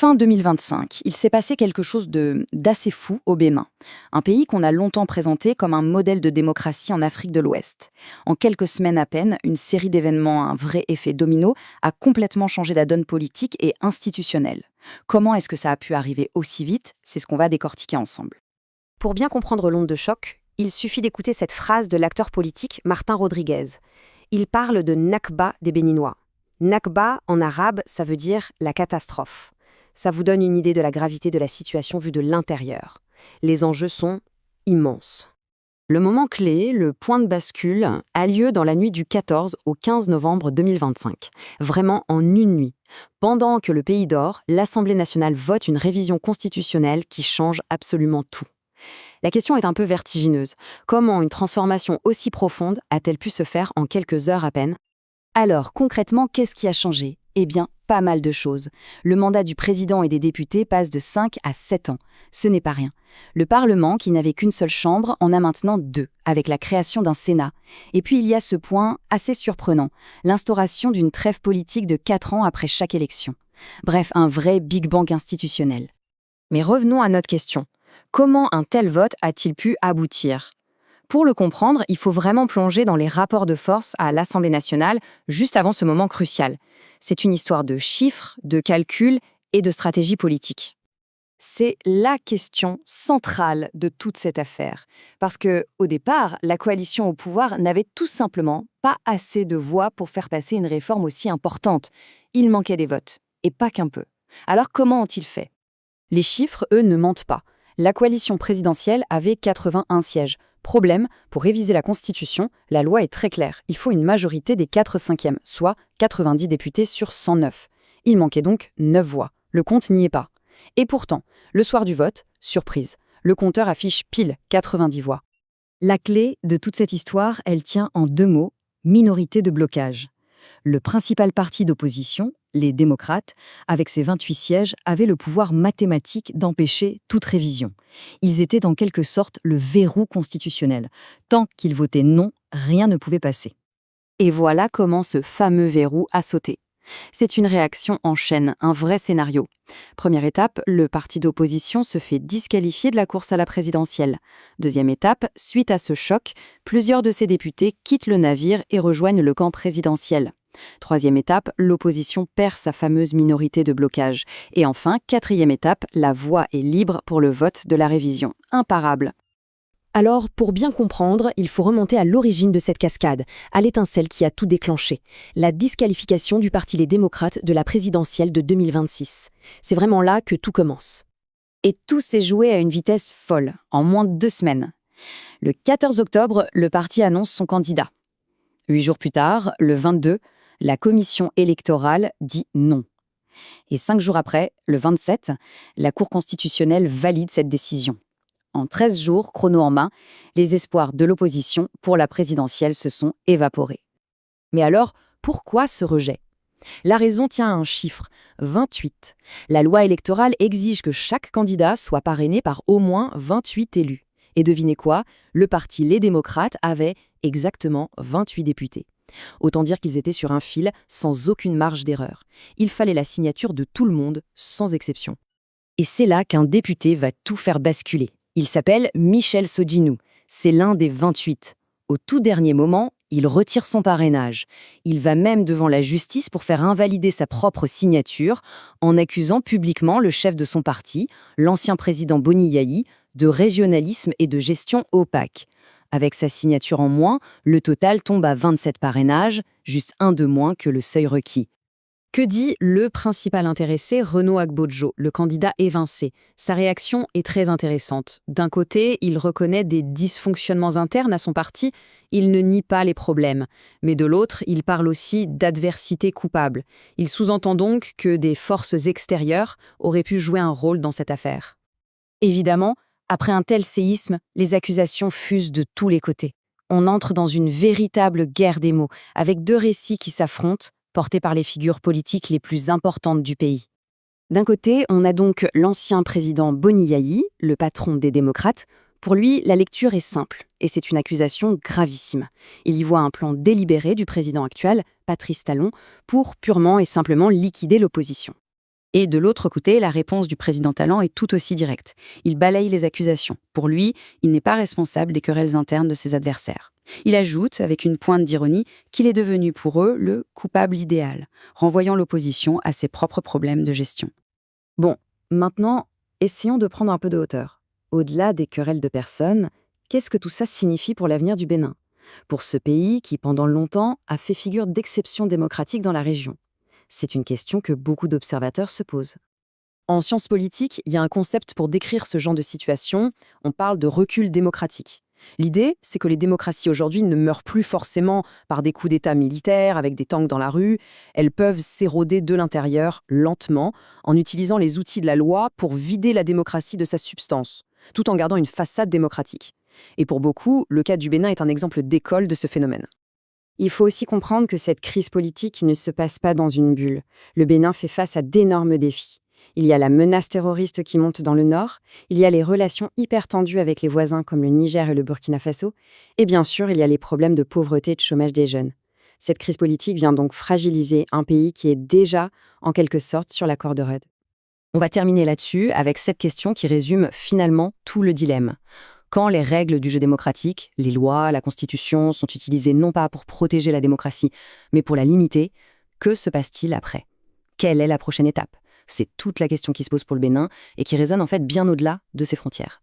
Fin 2025, il s'est passé quelque chose d'assez fou au Bénin, un pays qu'on a longtemps présenté comme un modèle de démocratie en Afrique de l'Ouest. En quelques semaines à peine, une série d'événements, un vrai effet domino, a complètement changé la donne politique et institutionnelle. Comment est-ce que ça a pu arriver aussi vite? C'est ce qu'on va décortiquer ensemble. Pour bien comprendre l'onde de choc, il suffit d'écouter cette phrase de l'acteur politique Martin Rodriguez. Il parle de Nakba des Béninois. Nakba, en arabe, ça veut dire la catastrophe. Ça vous donne une idée de la gravité de la situation vue de l'intérieur. Les enjeux sont immenses. Le moment clé, le point de bascule, a lieu dans la nuit du 14 au 15 novembre 2025. Vraiment en une nuit. Pendant que le pays dort, l'Assemblée nationale vote une révision constitutionnelle qui change absolument tout. La question est un peu vertigineuse. Comment une transformation aussi profonde a-t-elle pu se faire en quelques heures à peine? Alors, concrètement, qu'est-ce qui a changé? Eh bien, pas mal de choses. Le mandat du président et des députés passe de 5 à 7 ans. Ce n'est pas rien. Le Parlement, qui n'avait qu'une seule chambre, en a maintenant 2, avec la création d'un Sénat. Et puis il y a ce point assez surprenant, l'instauration d'une trêve politique de 4 ans après chaque élection. Bref, un vrai Big Bang institutionnel. Mais revenons à notre question. Comment un tel vote a-t-il pu aboutir? Pour le comprendre, il faut vraiment plonger dans les rapports de force à l'Assemblée nationale juste avant ce moment crucial. C'est une histoire de chiffres, de calculs et de stratégie politique. C'est la question centrale de toute cette affaire. Parce que, au départ, la coalition au pouvoir n'avait tout simplement pas assez de voix pour faire passer une réforme aussi importante. Il manquait des votes, et pas qu'un peu. Alors comment ont-ils fait? Les chiffres, eux, ne mentent pas. La coalition présidentielle avait 81 sièges. Problème, pour réviser la Constitution, la loi est très claire. Il faut une majorité des 4/5, soit 90 députés sur 109. Il manquait donc 9 voix. Le compte n'y est pas. Et pourtant, le soir du vote, surprise, le compteur affiche pile 90 voix. La clé de toute cette histoire, elle tient en 2 mots, minorité de blocage. Le principal parti d'opposition, les démocrates, avec ses 28 sièges, avait le pouvoir mathématique d'empêcher toute révision. Ils étaient en quelque sorte le verrou constitutionnel. Tant qu'ils votaient non, rien ne pouvait passer. Et voilà comment ce fameux verrou a sauté. C'est une réaction en chaîne, un vrai scénario. Première étape, le parti d'opposition se fait disqualifier de la course à la présidentielle. Deuxième étape, suite à ce choc, plusieurs de ses députés quittent le navire et rejoignent le camp présidentiel. Troisième étape, l'opposition perd sa fameuse minorité de blocage. Et enfin, quatrième étape, la voie est libre pour le vote de la révision. Imparable. Alors, pour bien comprendre, il faut remonter à l'origine de cette cascade, à l'étincelle qui a tout déclenché, la disqualification du Parti Les Démocrates de la présidentielle de 2026. C'est vraiment là que tout commence. Et tout s'est joué à une vitesse folle, en moins de 2 semaines. Le 14 octobre, le parti annonce son candidat. 8 jours plus tard, le 22, la commission électorale dit non. Et 5 jours après, le 27, la Cour constitutionnelle valide cette décision. En 13 jours, chrono en main, les espoirs de l'opposition pour la présidentielle se sont évaporés. Mais alors, pourquoi ce rejet? La raison tient à un chiffre, 28. La loi électorale exige que chaque candidat soit parrainé par au moins 28 élus. Et devinez quoi? Le parti Les Démocrates avait exactement 28 députés. Autant dire qu'ils étaient sur un fil sans aucune marge d'erreur. Il fallait la signature de tout le monde, sans exception. Et c'est là qu'un député va tout faire basculer. Il s'appelle Michel Sodjinou. C'est l'un des 28. Au tout dernier moment, il retire son parrainage. Il va même devant la justice pour faire invalider sa propre signature en accusant publiquement le chef de son parti, l'ancien président Boni Yayi, de régionalisme et de gestion opaque. Avec sa signature en moins, le total tombe à 27 parrainages, juste un de moins que le seuil requis. Que dit le principal intéressé, Renaud Agbodjo, le candidat évincé? Sa réaction est très intéressante. D'un côté, il reconnaît des dysfonctionnements internes à son parti, il ne nie pas les problèmes. Mais de l'autre, il parle aussi d'adversité coupable. Il sous-entend donc que des forces extérieures auraient pu jouer un rôle dans cette affaire. Évidemment, après un tel séisme, les accusations fusent de tous les côtés. On entre dans une véritable guerre des mots, avec 2 récits qui s'affrontent, portés par les figures politiques les plus importantes du pays. D'un côté, on a donc l'ancien président Boni Yayi, le patron des démocrates. Pour lui, la lecture est simple, et c'est une accusation gravissime. Il y voit un plan délibéré du président actuel, Patrice Talon, pour purement et simplement liquider l'opposition. Et de l'autre côté, la réponse du président Talon est tout aussi directe. Il balaye les accusations. Pour lui, il n'est pas responsable des querelles internes de ses adversaires. Il ajoute, avec une pointe d'ironie, qu'il est devenu pour eux le coupable idéal, renvoyant l'opposition à ses propres problèmes de gestion. Bon, maintenant, essayons de prendre un peu de hauteur. Au-delà des querelles de personnes, qu'est-ce que tout ça signifie pour l'avenir du Bénin? Pour ce pays qui, pendant longtemps, a fait figure d'exception démocratique dans la région. C'est une question que beaucoup d'observateurs se posent. En sciences politiques, il y a un concept pour décrire ce genre de situation, on parle de recul démocratique. L'idée, c'est que les démocraties aujourd'hui ne meurent plus forcément par des coups d'État militaires, avec des tanks dans la rue. Elles peuvent s'éroder de l'intérieur, lentement, en utilisant les outils de la loi pour vider la démocratie de sa substance, tout en gardant une façade démocratique. Et pour beaucoup, le cas du Bénin est un exemple d'école de ce phénomène. Il faut aussi comprendre que cette crise politique ne se passe pas dans une bulle. Le Bénin fait face à d'énormes défis. Il y a la menace terroriste qui monte dans le nord, il y a les relations hyper tendues avec les voisins comme le Niger et le Burkina Faso, et bien sûr, il y a les problèmes de pauvreté et de chômage des jeunes. Cette crise politique vient donc fragiliser un pays qui est déjà, en quelque sorte, sur la corde raide. On va terminer là-dessus avec cette question qui résume finalement tout le dilemme. Quand les règles du jeu démocratique, les lois, la Constitution sont utilisées non pas pour protéger la démocratie, mais pour la limiter, que se passe-t-il après? Quelle est la prochaine étape? C'est toute la question qui se pose pour le Bénin et qui résonne en fait bien au-delà de ses frontières.